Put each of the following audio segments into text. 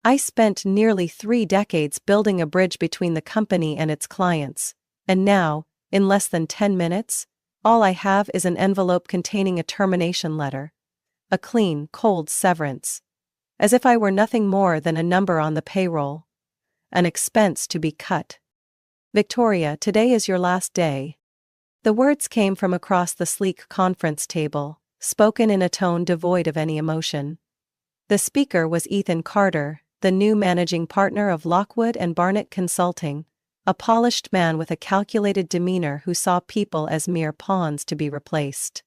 I spent nearly 3 decades building a bridge between the company and its clients, and now, in less than 10 minutes, all I have is an envelope containing a termination letter. A clean, cold severance. As if I were nothing more than a number on the payroll. An expense to be cut. Victoria, today is your last day. The words came from across the sleek conference table, spoken in a tone devoid of any emotion. The speaker was Ethan Carter, the new managing partner of Lockwood and Barnett Consulting, a polished man with a calculated demeanor who saw people as mere pawns to be replaced.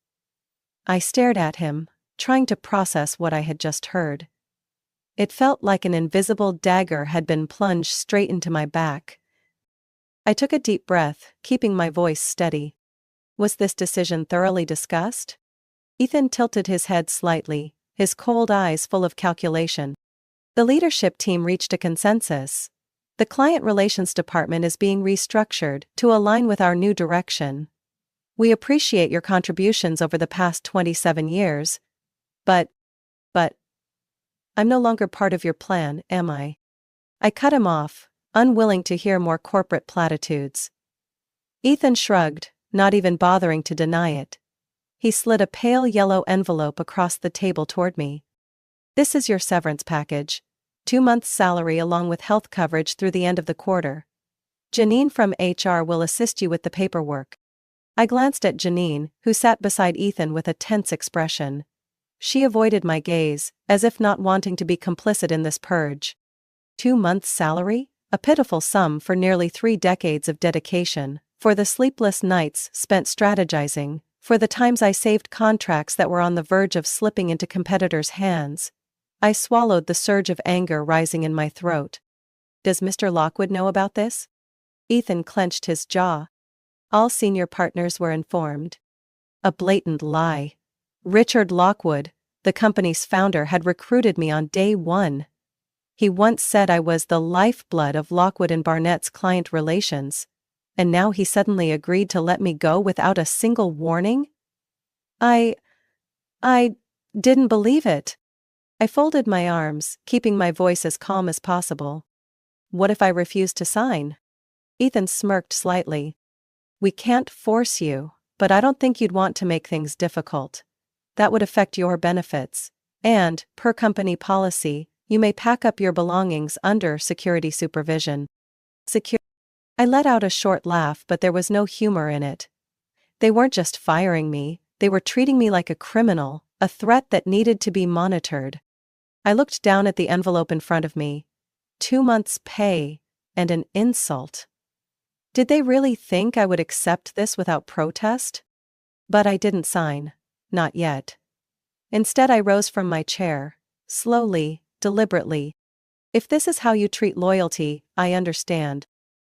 I stared at him, trying to process what I had just heard. It felt like an invisible dagger had been plunged straight into my back. I took a deep breath, keeping my voice steady. Was this decision thoroughly discussed? Ethan tilted his head slightly, his cold eyes full of calculation. The leadership team reached a consensus. The client relations department is being restructured to align with our new direction. We appreciate your contributions over the past 27 years. But, I'm no longer part of your plan, am I? I cut him off, unwilling to hear more corporate platitudes. Ethan shrugged, not even bothering to deny it. He slid a pale yellow envelope across the table toward me. This is your severance package. 2 months' salary along with health coverage through the end of the quarter. Janine from HR will assist you with the paperwork. I glanced at Janine, who sat beside Ethan with a tense expression. She avoided my gaze, as if not wanting to be complicit in this purge. 2 months' salary? A pitiful sum for nearly 3 decades of dedication, for the sleepless nights spent strategizing, for the times I saved contracts that were on the verge of slipping into competitors' hands. I swallowed the surge of anger rising in my throat. Does Mr. Lockwood know about this? Ethan clenched his jaw. All senior partners were informed. A blatant lie. Richard Lockwood, the company's founder, had recruited me on day 1. He once said I was the lifeblood of Lockwood and Barnett's client relations, and now he suddenly agreed to let me go without a single warning? I didn't believe it. I folded my arms, keeping my voice as calm as possible. What if I refused to sign? Ethan smirked slightly. We can't force you, but I don't think you'd want to make things difficult. That would affect your benefits, and, per company policy, you may pack up your belongings under security supervision. I let out a short laugh, but there was no humor in it. They weren't just firing me, they were treating me like a criminal, a threat that needed to be monitored. I looked down at the envelope in front of me. 2 months' pay, and an insult. Did they really think I would accept this without protest? But I didn't sign. Not yet. Instead, I rose from my chair, slowly, deliberately. If this is how you treat loyalty, I understand.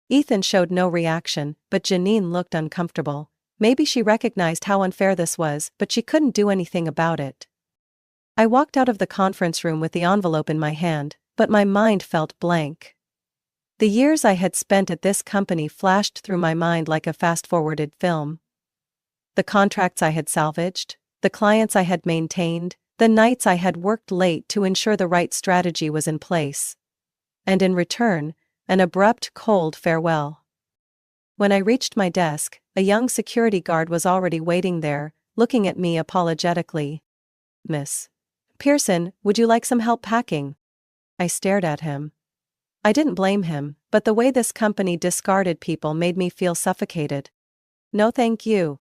Ethan showed no reaction, but Janine looked uncomfortable. Maybe she recognized how unfair this was, but she couldn't do anything about it. I walked out of the conference room with the envelope in my hand, but my mind felt blank. The years I had spent at this company flashed through my mind like a fast-forwarded film. The contracts I had salvaged, the clients I had maintained, the nights I had worked late to ensure the right strategy was in place. And in return, an abrupt, cold farewell. When I reached my desk, a young security guard was already waiting there, looking at me apologetically. Miss Pearson, would you like some help packing? I stared at him. I didn't blame him, but the way this company discarded people made me feel suffocated. No thank you.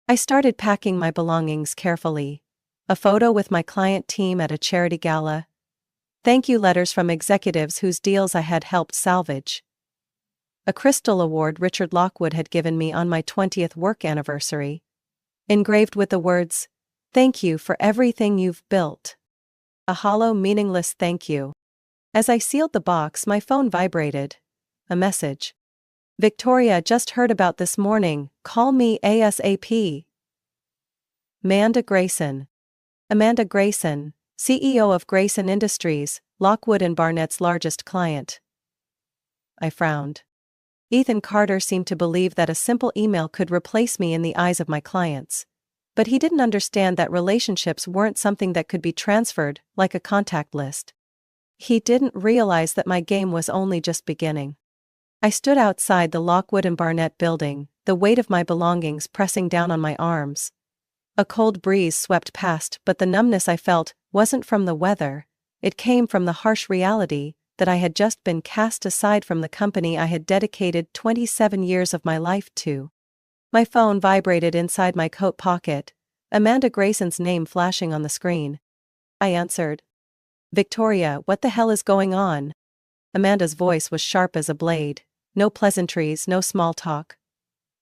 I started packing my belongings carefully. A photo with my client team at a charity gala. Thank you letters from executives whose deals I had helped salvage. A crystal award Richard Lockwood had given me on my 20th work anniversary. Engraved with the words, "Thank you for everything you've built." A hollow, meaningless thank you. As I sealed the box, my phone vibrated. A message. Victoria, just heard about this morning, call me ASAP. Amanda Grayson, CEO of Grayson Industries, Lockwood and Barnett's largest client. I frowned. Ethan Carter seemed to believe that a simple email could replace me in the eyes of my clients. But he didn't understand that relationships weren't something that could be transferred, like a contact list. He didn't realize that my game was only just beginning. I stood outside the Lockwood and Barnett building, the weight of my belongings pressing down on my arms. A cold breeze swept past, but the numbness I felt wasn't from the weather. It came from the harsh reality that I had just been cast aside from the company I had dedicated 27 years of my life to. My phone vibrated inside my coat pocket, Amanda Grayson's name flashing on the screen. I answered. "Victoria, what the hell is going on?" Amanda's voice was sharp as a blade. No pleasantries, no small talk.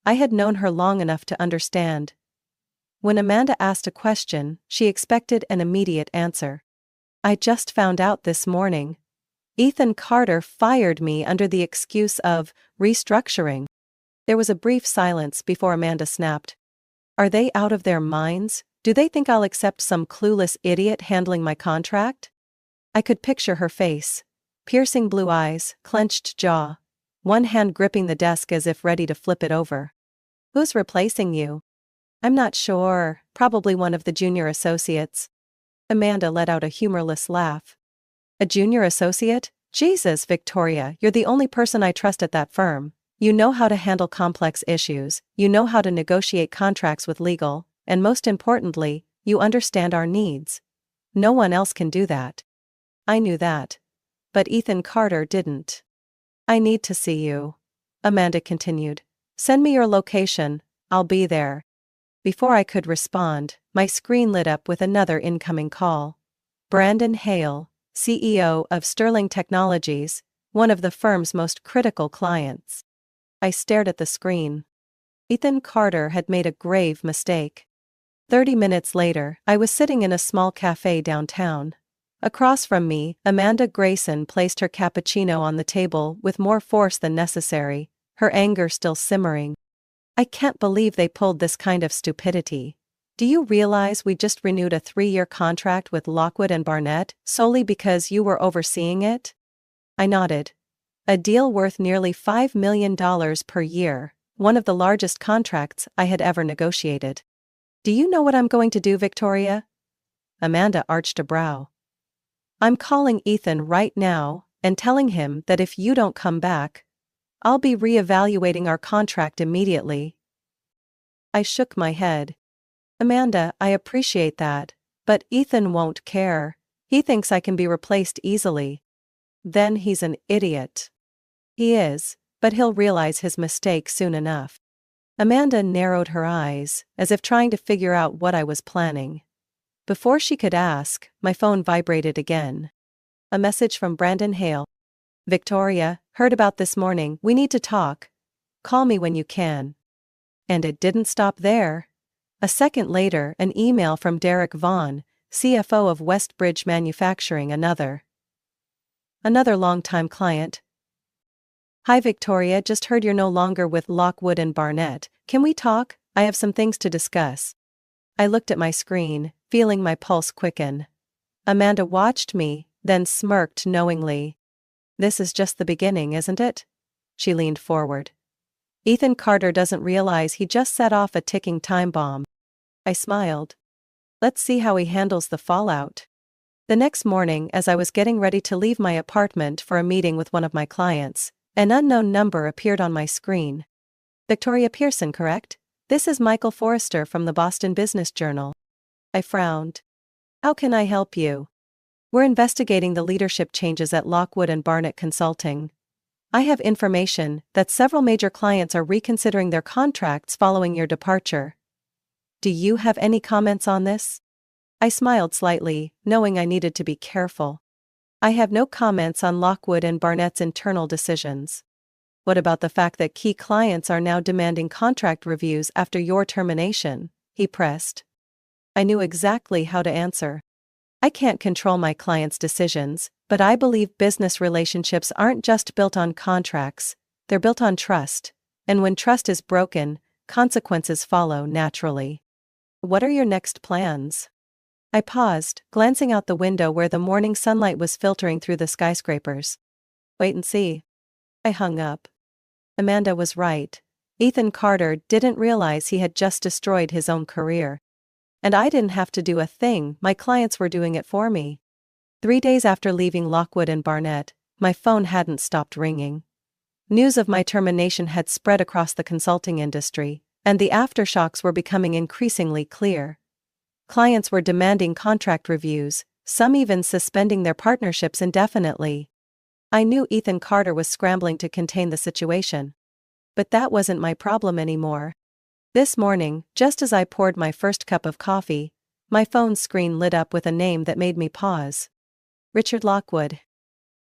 I had known her long enough to understand. When Amanda asked a question, she expected an immediate answer. "I just found out this morning. Ethan Carter fired me under the excuse of restructuring." There was a brief silence before Amanda snapped. "Are they out of their minds? Do they think I'll accept some clueless idiot handling my contract?" I could picture her face. Piercing blue eyes, clenched jaw. One hand gripping the desk as if ready to flip it over. "Who's replacing you?" "I'm not sure, probably one of the junior associates." Amanda let out a humorless laugh. "A junior associate? Jesus, Victoria, you're the only person I trust at that firm. You know how to handle complex issues, you know how to negotiate contracts with legal, and most importantly, you understand our needs. No one else can do that." I knew that. But Ethan Carter didn't. "I need to see you," Amanda continued. "Send me your location, I'll be there." Before I could respond, my screen lit up with another incoming call. Brandon Hale, CEO of Sterling Technologies, one of the firm's most critical clients. I stared at the screen. Ethan Carter had made a grave mistake. 30 minutes later, I was sitting in a small cafe downtown. Across from me, Amanda Grayson placed her cappuccino on the table with more force than necessary, her anger still simmering. "I can't believe they pulled this kind of stupidity. Do you realize we just renewed a 3-year contract with Lockwood and Barnett solely because you were overseeing it?" I nodded. A deal worth nearly $5 million per year, one of the largest contracts I had ever negotiated. "Do you know what I'm going to do, Victoria?" Amanda arched a brow. "I'm calling Ethan right now and telling him that if you don't come back, I'll be reevaluating our contract immediately." I shook my head. "Amanda, I appreciate that, but Ethan won't care. He thinks I can be replaced easily." "Then he's an idiot." "He is, but he'll realize his mistake soon enough." Amanda narrowed her eyes, as if trying to figure out what I was planning. Before she could ask, my phone vibrated again. A message from Brandon Hale. "Victoria, heard about this morning, we need to talk. Call me when you can." And it didn't stop there. A second later, an email from Derek Vaughn, CFO of Westbridge Manufacturing, another longtime client. "Hi Victoria, just heard you're no longer with Lockwood and Barnett. Can we talk? I have some things to discuss." I looked at my screen, feeling my pulse quicken. Amanda watched me, then smirked knowingly. "This is just the beginning, isn't it?" She leaned forward. "Ethan Carter doesn't realize he just set off a ticking time bomb." I smiled. "Let's see how he handles the fallout." The next morning, as I was getting ready to leave my apartment for a meeting with one of my clients, an unknown number appeared on my screen. "Victoria Pearson, correct? This is Michael Forrester from the Boston Business Journal." I frowned. "How can I help you?" "We're investigating the leadership changes at Lockwood and Barnett Consulting. I have information that several major clients are reconsidering their contracts following your departure. Do you have any comments on this?" I smiled slightly, knowing I needed to be careful. "I have no comments on Lockwood and Barnett's internal decisions." "What about the fact that key clients are now demanding contract reviews after your termination?" he pressed. I knew exactly how to answer. "I can't control my clients' decisions, but I believe business relationships aren't just built on contracts, they're built on trust. And when trust is broken, consequences follow naturally." "What are your next plans?" I paused, glancing out the window where the morning sunlight was filtering through the skyscrapers. "Wait and see." I hung up. Amanda was right. Ethan Carter didn't realize he had just destroyed his own career. And I didn't have to do a thing, my clients were doing it for me. 3 days after leaving Lockwood and Barnett, my phone hadn't stopped ringing. News of my termination had spread across the consulting industry, and the aftershocks were becoming increasingly clear. Clients were demanding contract reviews, some even suspending their partnerships indefinitely. I knew Ethan Carter was scrambling to contain the situation. But that wasn't my problem anymore. This morning, just as I poured my first cup of coffee, my phone screen lit up with a name that made me pause. Richard Lockwood.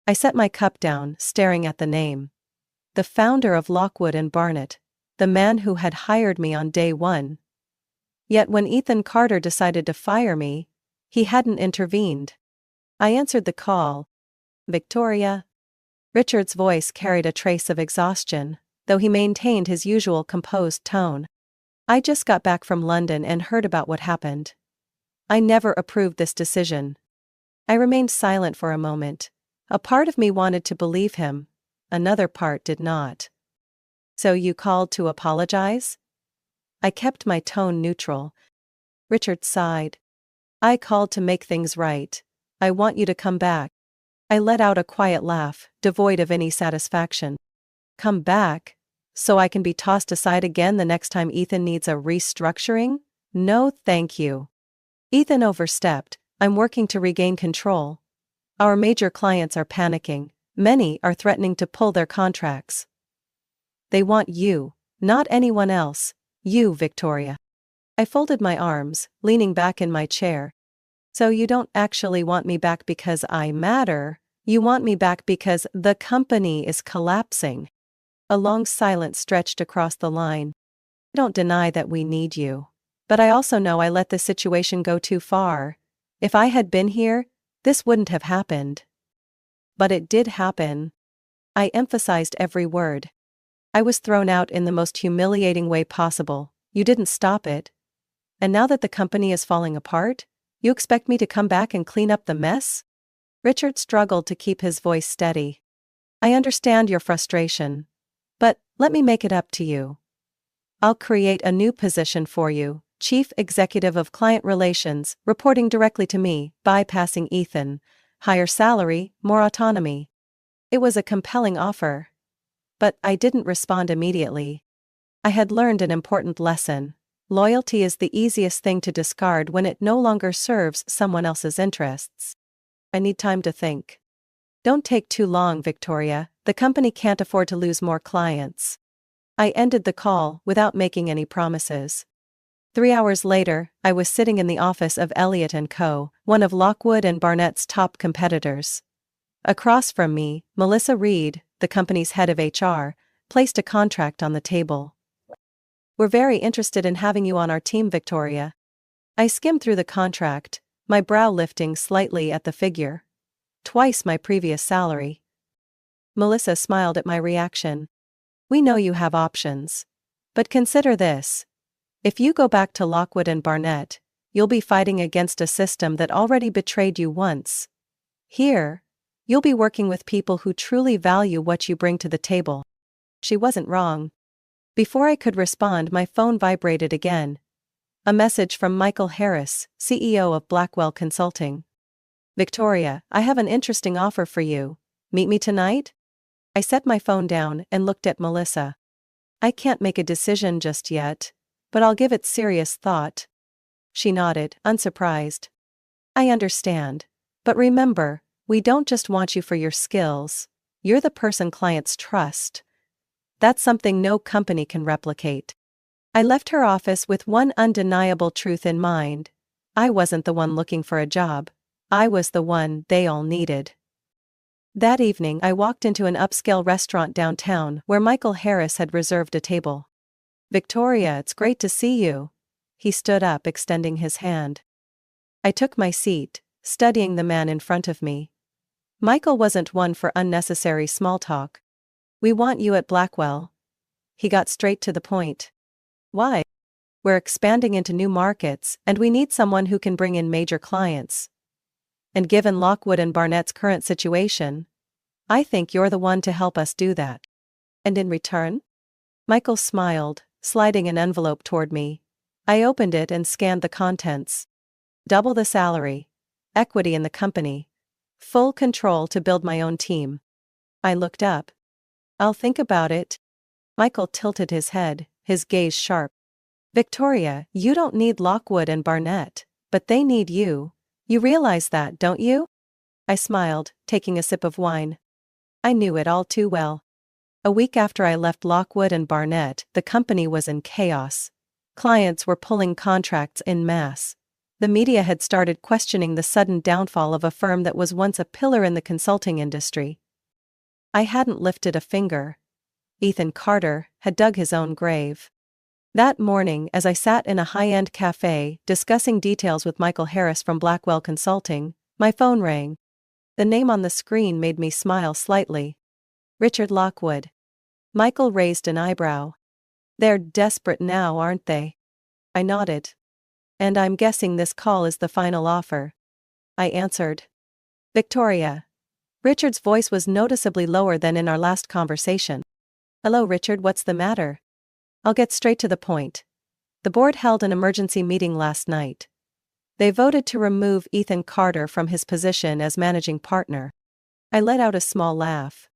I set my cup down, staring at the name. The founder of Lockwood and Barnett, the man who had hired me on day one. Yet when Ethan Carter decided to fire me, he hadn't intervened. I answered the call. Victoria? Richard's voice carried a trace of exhaustion, though he maintained his usual composed tone. I just got back from London and heard about what happened. I never approved this decision. I remained silent for a moment. A part of me wanted to believe him, another part did not. So you called to apologize? I kept my tone neutral. Richard sighed. I called to make things right. I want you to come back. I let out a quiet laugh, devoid of any satisfaction. Come back? So I can be tossed aside again the next time Ethan needs a restructuring? No, thank you. Ethan overstepped. I'm working to regain control. Our major clients are panicking. Many are threatening to pull their contracts. They want you, not anyone else. You, Victoria. I folded my arms, leaning back in my chair. So you don't actually want me back because I matter, you want me back because the company is collapsing. A long silence stretched across the line. I don't deny that we need you. But I also know I let this situation go too far. If I had been here, this wouldn't have happened. But it did happen. I emphasized every word. I was thrown out in the most humiliating way possible. You didn't stop it. And now that the company is falling apart, you expect me to come back and clean up the mess? Richard struggled to keep his voice steady. I understand your frustration. But let me make it up to you. I'll create a new position for you, Chief Executive of Client Relations, reporting directly to me, bypassing Ethan. Higher salary, more autonomy. It was a compelling offer. But I didn't respond immediately. I had learned an important lesson. Loyalty is the easiest thing to discard when it no longer serves someone else's interests. I need time to think. Don't take too long, Victoria. The company can't afford to lose more clients. I ended the call without making any promises. 3 hours later, I was sitting in the office of Elliott & Co., one of Lockwood and Barnett's top competitors. Across from me, Melissa Reed, the company's head of HR, placed a contract on the table. We're very interested in having you on our team, Victoria. I skimmed through the contract, my brow lifting slightly at the figure. Twice my previous salary. Melissa smiled at my reaction. We know you have options. But consider this. If you go back to Lockwood and Barnett, you'll be fighting against a system that already betrayed you once. Here, you'll be working with people who truly value what you bring to the table. She wasn't wrong. Before I could respond, my phone vibrated again. A message from Michael Harris, CEO of Blackwell Consulting. Victoria, I have an interesting offer for you. Meet me tonight? I set my phone down and looked at Melissa. I can't make a decision just yet, but I'll give it serious thought. She nodded, unsurprised. I understand. But remember, we don't just want you for your skills. You're the person clients trust. That's something no company can replicate. I left her office with one undeniable truth in mind. I wasn't the one looking for a job. I was the one they all needed. That evening I walked into an upscale restaurant downtown where Michael Harris had reserved a table. Victoria, it's great to see you. He stood up, extending his hand. I took my seat, studying the man in front of me. Michael wasn't one for unnecessary small talk. We want you at Blackwell. He got straight to the point. Why? We're expanding into new markets, and we need someone who can bring in major clients. And given Lockwood and Barnett's current situation, I think you're the one to help us do that. And in return? Michael smiled, sliding an envelope toward me. I opened it and scanned the contents. Double the salary. Equity in the company. Full control to build my own team. I looked up. I'll think about it. Michael tilted his head, his gaze sharp. Victoria, you don't need Lockwood and Barnett, but they need you. You realize that, don't you? I smiled, taking a sip of wine. I knew it all too well. A week after I left Lockwood and Barnett, the company was in chaos. Clients were pulling contracts en masse. The media had started questioning the sudden downfall of a firm that was once a pillar in the consulting industry. I hadn't lifted a finger. Ethan Carter had dug his own grave. That morning, as I sat in a high-end cafe discussing details with Michael Harris from Blackwell Consulting, my phone rang. The name on the screen made me smile slightly. Richard Lockwood. Michael raised an eyebrow. They're desperate now, aren't they? I nodded. And I'm guessing this call is the final offer. I answered. Victoria. Richard's voice was noticeably lower than in our last conversation. Hello, Richard, what's the matter? I'll get straight to the point. The board held an emergency meeting last night. They voted to remove Ethan Carter from his position as managing partner. I let out a small laugh.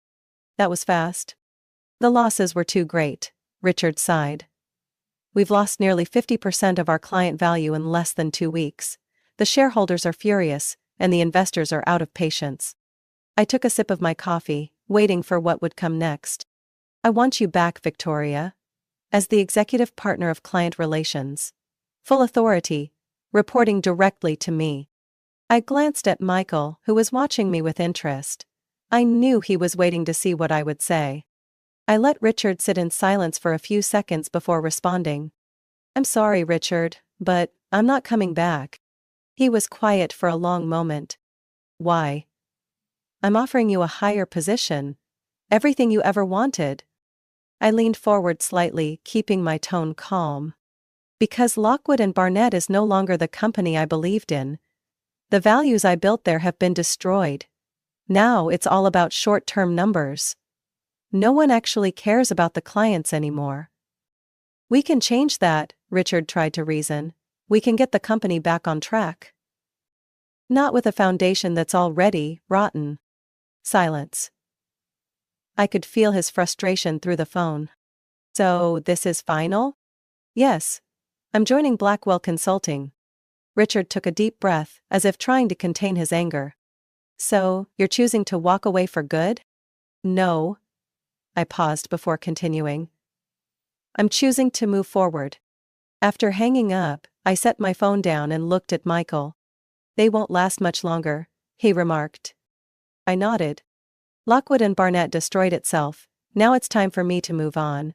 That was fast. The losses were too great, Richard sighed. We've lost nearly 50% of our client value in less than 2 weeks. The shareholders are furious, and the investors are out of patience. I took a sip of my coffee, waiting for what would come next. I want you back, Victoria. As the executive partner of client relations. Full authority, reporting directly to me. I glanced at Michael, who was watching me with interest. I knew he was waiting to see what I would say. I let Richard sit in silence for a few seconds before responding. I'm sorry, Richard, but I'm not coming back. He was quiet for a long moment. Why? I'm offering you a higher position. Everything you ever wanted. I leaned forward slightly, keeping my tone calm. Because Lockwood and Barnett is no longer the company I believed in. The values I built there have been destroyed. Now it's all about short-term numbers. No one actually cares about the clients anymore. We can change that, Richard tried to reason. We can get the company back on track. Not with a foundation that's already rotten. Silence. I could feel his frustration through the phone. So, this is final? Yes. I'm joining Blackwell Consulting. Richard took a deep breath, as if trying to contain his anger. So, you're choosing to walk away for good? No. I paused before continuing. I'm choosing to move forward. After hanging up, I set my phone down and looked at Michael. They won't last much longer, he remarked. I nodded. Lockwood and Barnett destroyed itself. Now it's time for me to move on.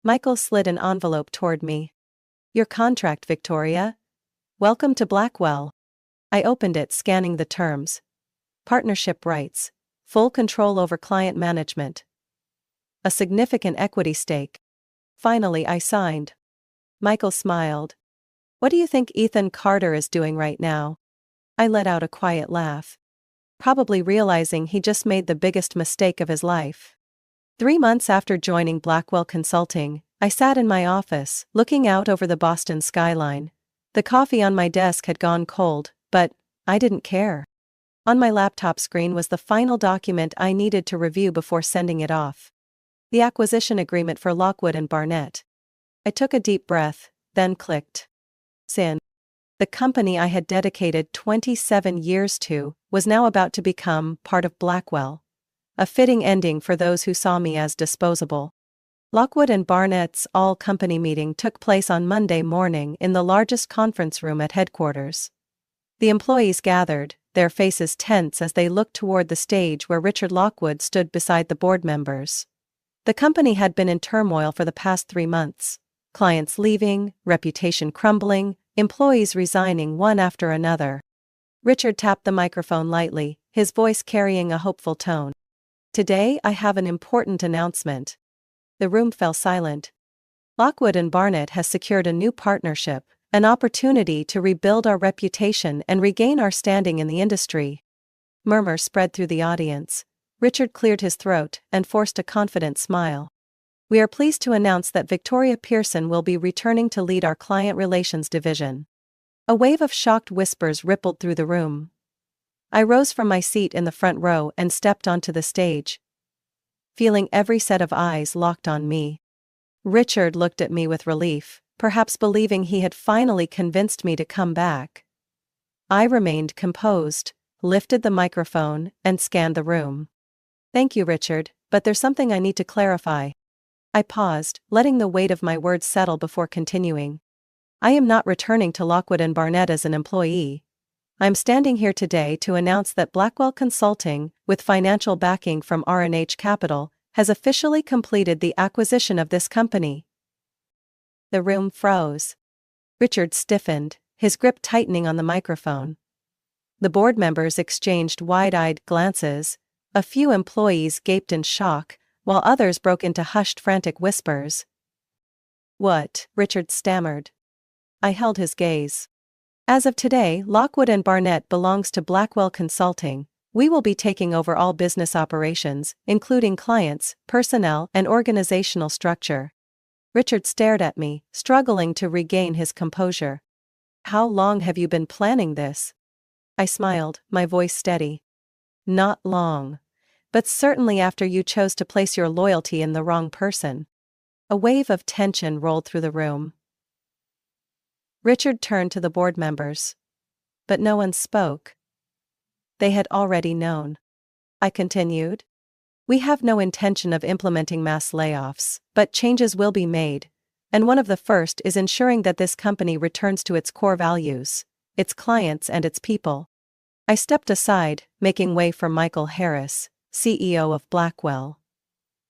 Michael slid an envelope toward me. Your contract, Victoria. Welcome to Blackwell. I opened it, scanning the terms. Partnership rights. Full control over client management. A significant equity stake. Finally, I signed. Michael smiled. What do you think Ethan Carter is doing right now? I let out a quiet laugh. Probably realizing he just made the biggest mistake of his life. 3 months after joining Blackwell Consulting, I sat in my office, looking out over the Boston skyline. The coffee on my desk had gone cold, but I didn't care. On my laptop screen was the final document I needed to review before sending it off. The acquisition agreement for Lockwood and Barnett. I took a deep breath, then clicked. Sin. The company I had dedicated 27 years to was now about to become part of Blackwell. A fitting ending for those who saw me as disposable. Lockwood and Barnett's all-company meeting took place on Monday morning in the largest conference room at headquarters. The employees gathered, their faces tense as they looked toward the stage where Richard Lockwood stood beside the board members. The company had been in turmoil for the past 3 months. Clients leaving, reputation crumbling, employees resigning one after another. Richard tapped the microphone lightly, his voice carrying a hopeful tone. Today I have an important announcement. The room fell silent. Lockwood and Barnett has secured a new partnership, an opportunity to rebuild our reputation and regain our standing in the industry. Murmurs spread through the audience. Richard cleared his throat and forced a confident smile. We are pleased to announce that Victoria Pearson will be returning to lead our client relations division. A wave of shocked whispers rippled through the room. I rose from my seat in the front row and stepped onto the stage, feeling every set of eyes locked on me. Richard looked at me with relief, perhaps believing he had finally convinced me to come back. I remained composed, lifted the microphone, and scanned the room. "Thank you, Richard, but there's something I need to clarify." I paused, letting the weight of my words settle before continuing. "I am not returning to Lockwood and Barnett as an employee. I'm standing here today to announce that Blackwell Consulting, with financial backing from R&H Capital, has officially completed the acquisition of this company." The room froze. Richard stiffened, his grip tightening on the microphone. The board members exchanged wide-eyed glances. A few employees gaped in shock, while others broke into hushed, frantic whispers. "What?" Richard stammered. I held his gaze. "As of today, Lockwood and Barnett belongs to Blackwell Consulting. We will be taking over all business operations, including clients, personnel, and organizational structure." Richard stared at me, struggling to regain his composure. "How long have you been planning this?" I smiled, my voice steady. "Not long. But certainly after you chose to place your loyalty in the wrong person." A wave of tension rolled through the room. Richard turned to the board members. But no one spoke. They had already known. I continued. "We have no intention of implementing mass layoffs, but changes will be made, and one of the first is ensuring that this company returns to its core values, its clients and its people." I stepped aside, making way for Michael Harris, CEO of Blackwell.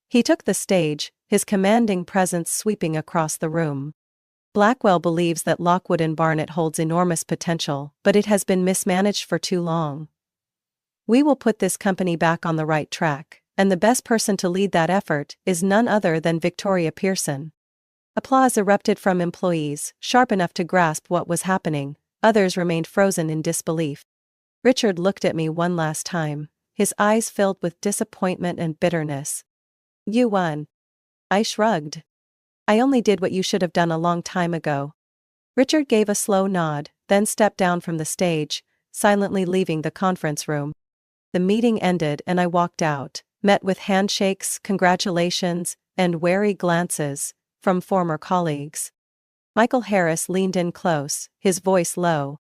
He took the stage, his commanding presence sweeping across the room. "Blackwell believes that Lockwood and Barnett holds enormous potential, but it has been mismanaged for too long. We will put this company back on the right track, and the best person to lead that effort is none other than Victoria Pearson." Applause erupted from employees, sharp enough to grasp what was happening. Others remained frozen in disbelief. Richard looked at me one last time, his eyes filled with disappointment and bitterness. "You won." I shrugged. "I only did what you should have done a long time ago." Richard gave a slow nod, then stepped down from the stage, silently leaving the conference room. The meeting ended and I walked out, met with handshakes, congratulations, and wary glances from former colleagues. Michael Harris leaned in close, his voice low.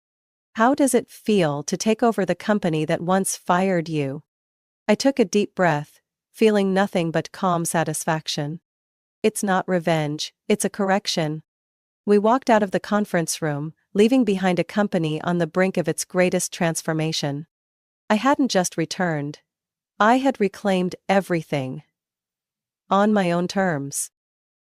"How does it feel to take over the company that once fired you?" I took a deep breath, feeling nothing but calm satisfaction. "It's not revenge, it's a correction." We walked out of the conference room, leaving behind a company on the brink of its greatest transformation. I hadn't just returned. I had reclaimed everything. On my own terms.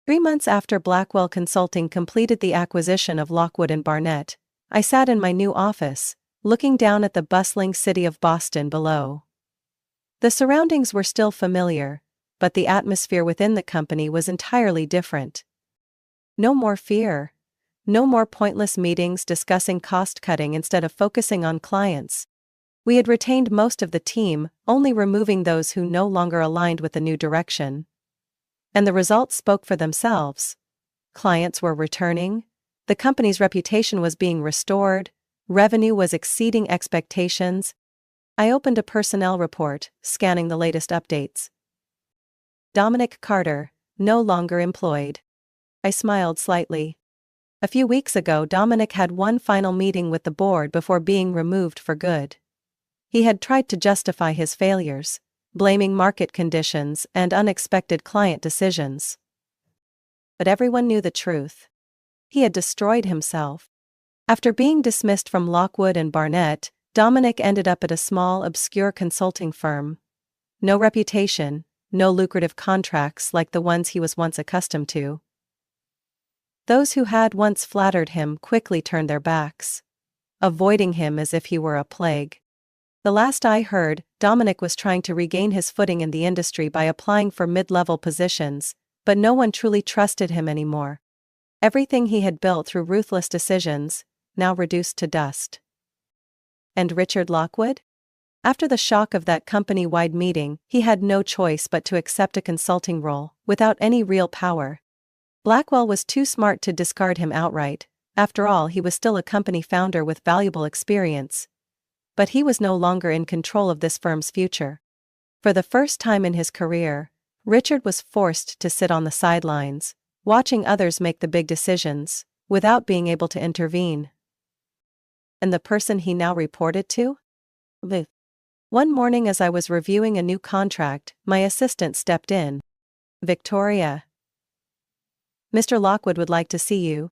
3 months after Blackwell Consulting completed the acquisition of Lockwood and Barnett, I sat in my new office, looking down at the bustling city of Boston below. The surroundings were still familiar, but the atmosphere within the company was entirely different. No more fear. No more pointless meetings discussing cost-cutting instead of focusing on clients. We had retained most of the team, only removing those who no longer aligned with the new direction. And the results spoke for themselves. Clients were returning. The company's reputation was being restored. Revenue was exceeding expectations. I opened a personnel report, scanning the latest updates. Dominic Carter, no longer employed. I smiled slightly. A few weeks ago, Dominic had one final meeting with the board before being removed for good. He had tried to justify his failures, blaming market conditions and unexpected client decisions. But everyone knew the truth. He had destroyed himself. After being dismissed from Lockwood and Barnett, Dominic ended up at a small, obscure consulting firm. No reputation, no lucrative contracts like the ones he was once accustomed to. Those who had once flattered him quickly turned their backs, avoiding him as if he were a plague. The last I heard, Dominic was trying to regain his footing in the industry by applying for mid-level positions, but no one truly trusted him anymore. Everything he had built through ruthless decisions, now reduced to dust. And Richard Lockwood? After the shock of that company-wide meeting, he had no choice but to accept a consulting role, without any real power. Blackwell was too smart to discard him outright. After all, he was still a company founder with valuable experience. but he was no longer in control of this firm's future. For the first time in his career, Richard was forced to sit on the sidelines, watching others make the big decisions, without being able to intervene. And the person he now reported to? One morning as I was reviewing a new contract, my assistant stepped in. "Victoria. Mr. Lockwood would like to see you."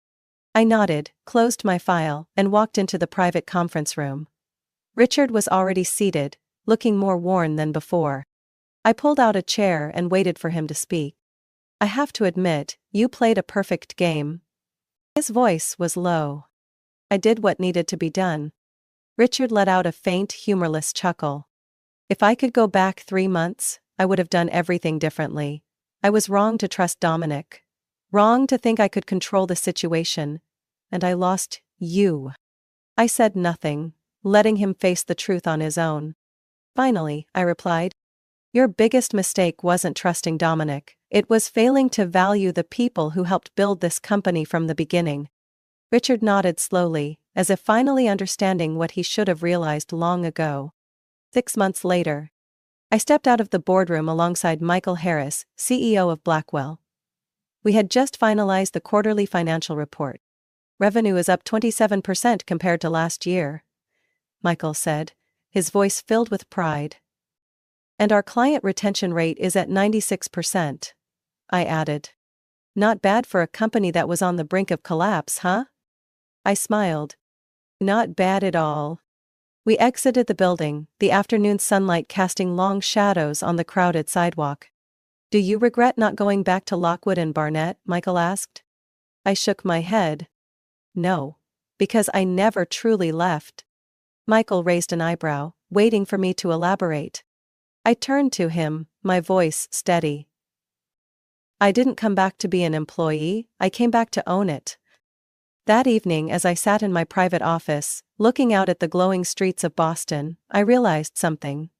I nodded, closed my file, and walked into the private conference room. Richard was already seated, looking more worn than before. I pulled out a chair and waited for him to speak. "I have to admit, you played a perfect game." His voice was low. "I did what needed to be done." Richard let out a faint, humorless chuckle. "If I could go back 3 months, I would have done everything differently. I was wrong to trust Dominic. Wrong to think I could control the situation. And I lost you." I said nothing, letting him face the truth on his own. "Finally," I replied. "Your biggest mistake wasn't trusting Dominic, it was failing to value the people who helped build this company from the beginning." Richard nodded slowly, as if finally understanding what he should have realized long ago. 6 months later, I stepped out of the boardroom alongside Michael Harris, CEO of Blackwell. We had just finalized the quarterly financial report. "Revenue is up 27% compared to last year," Michael said, his voice filled with pride. "And our client retention rate is at 96%. I added. "Not bad for a company that was on the brink of collapse, huh?" I smiled. "Not bad at all." We exited the building, the afternoon sunlight casting long shadows on the crowded sidewalk. "Do you regret not going back to Lockwood and Barnett?" Michael asked. I shook my head. "No. Because I never truly left." Michael raised an eyebrow, waiting for me to elaborate. I turned to him, my voice steady. "I didn't come back to be an employee, I came back to own it." That evening as I sat in my private office, looking out at the glowing streets of Boston, I realized something.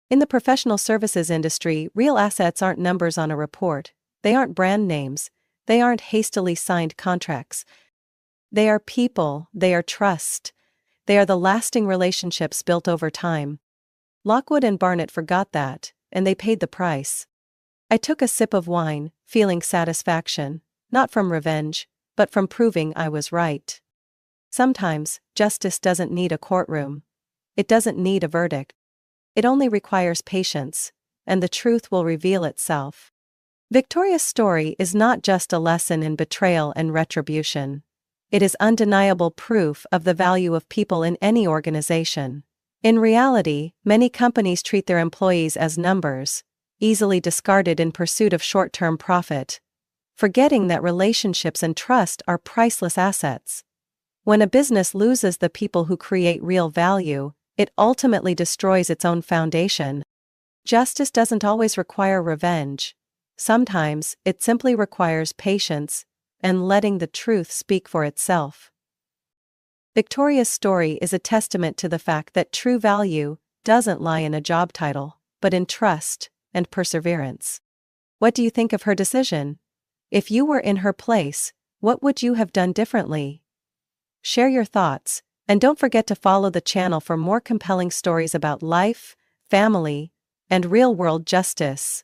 In the professional services industry, real assets aren't numbers on a report, they aren't brand names, they aren't hastily signed contracts. They are people, they are trust. They are the lasting relationships built over time. Lockwood and Barnett forgot that, and they paid the price. I took a sip of wine, feeling satisfaction, not from revenge, but from proving I was right. Sometimes, justice doesn't need a courtroom. It doesn't need a verdict. It only requires patience, and the truth will reveal itself. Victoria's story is not just a lesson in betrayal and retribution. It is undeniable proof of the value of people in any organization. In reality, many companies treat their employees as numbers, easily discarded in pursuit of short-term profit, forgetting that relationships and trust are priceless assets. When a business loses the people who create real value, it ultimately destroys its own foundation. Justice doesn't always require revenge. Sometimes, it simply requires patience and letting the truth speak for itself. Victoria's story is a testament to the fact that true value doesn't lie in a job title, but in trust and perseverance. What do you think of her decision? If you were in her place, what would you have done differently? Share your thoughts, and don't forget to follow the channel for more compelling stories about life, family, and real-world justice.